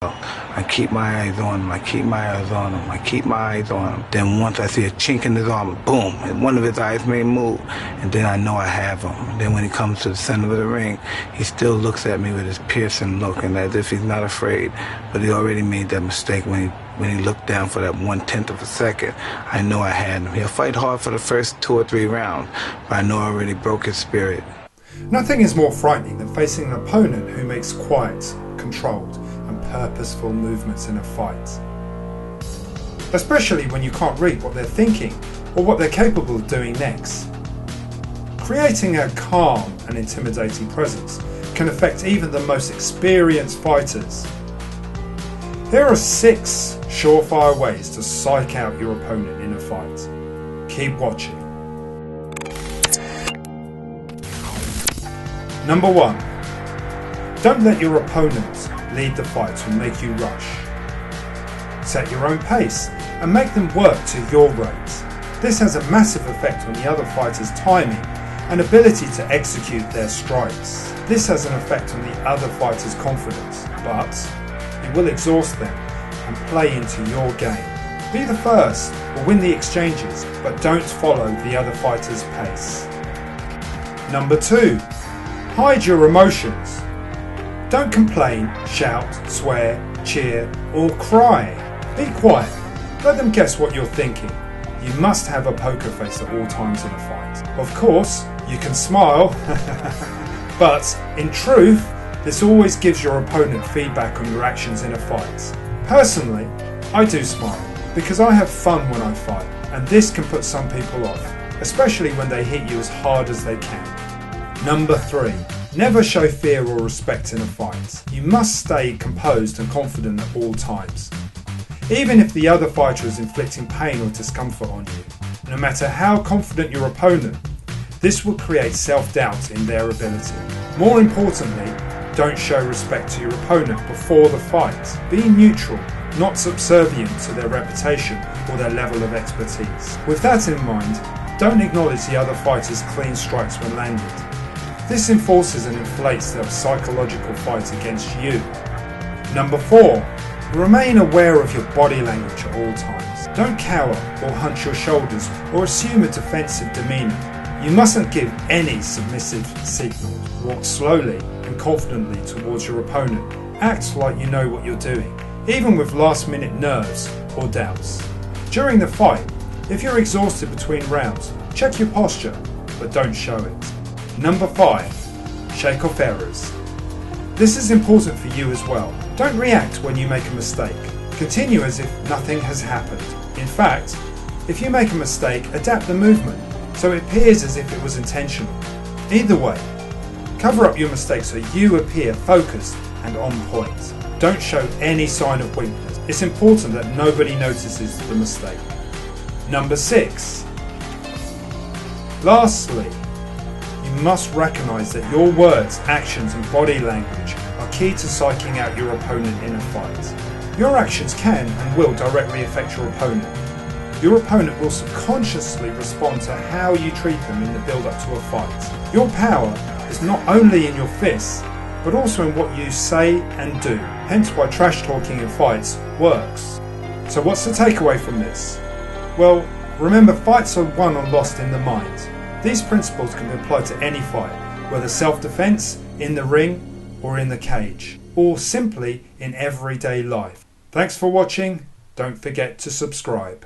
I keep my eyes on him, I keep my eyes on him, I keep my eyes on him. Then once I see a chink in his armor, boom, and one of his eyes may move, and then I know I have him. And then when he comes to the center of the ring, he still looks at me with his piercing look, and as if he's not afraid, but he already made that mistake when he looked down for that 1/10 of a second. I know I had him. He'll fight hard for the first 2 or 3 rounds, but I know I already broke his spirit. Nothing is more frightening than facing an opponent who makes quiet, controlled, and purposeful movements in a fight. Especially when you can't read what they're thinking or what they're capable of doing next. Creating a calm and intimidating presence can affect even the most experienced fighters. Here are 6 surefire ways to psych out your opponent in a fight. Keep watching. Number 1. Don't let your opponent lead the fight or make you rush. Set your own pace and make them work to your rate. This has a massive effect on the other fighter's timing and ability to execute their strikes. This has an effect on the other fighter's confidence, but it will exhaust them and play into your game. Be the first or win the exchanges, but don't follow the other fighter's pace. Number 2. Hide your emotions. Don't complain, shout, swear, cheer, or cry. Be quiet. Let them guess what you're thinking. You must have a poker face at all times in a fight. Of course, you can smile, but in truth, this always gives your opponent feedback on your actions in a fight. Personally, I do smile because I have fun when I fight, and this can put some people off, especially when they hit you as hard as they can. Number 3. Never show fear or respect in a fight. You must stay composed and confident at all times. Even if the other fighter is inflicting pain or discomfort on you, no matter how confident your opponent, this will create self-doubt in their ability. More importantly, don't show respect to your opponent before the fight. Be neutral, not subservient to their reputation or their level of expertise. With that in mind, don't acknowledge the other fighter's clean strikes when landed. This enforces and inflates their psychological fight against you. Number 4. Remain aware of your body language at all times. Don't cower or hunch your shoulders or assume a defensive demeanour. You mustn't give any submissive signals. Walk slowly and confidently towards your opponent. Act like you know what you're doing, even with last-minute nerves or doubts. During the fight, if you're exhausted between rounds, check your posture, but don't show it. Number 5. Shake off errors. This is important for you as well. Don't react when you make a mistake. Continue as if nothing has happened. In fact, if you make a mistake, adapt the movement so it appears as if it was intentional. Either way, cover up your mistake so you appear focused and on point. Don't show any sign of weakness. It's important that nobody notices the mistake. Number 6. Lastly, you must recognise that your words, actions and body language are key to psyching out your opponent in a fight. Your actions can and will directly affect your opponent. Your opponent will subconsciously respond to how you treat them in the build-up to a fight. Your power is not only in your fists, but also in what you say and do. Hence why trash talking in fights works. So what's the takeaway from this? Well, remember, fights are won or lost in the mind. These principles can be applied to any fight, whether self-defense, in the ring, or in the cage, or simply in everyday life. Thanks for watching. Don't forget to subscribe.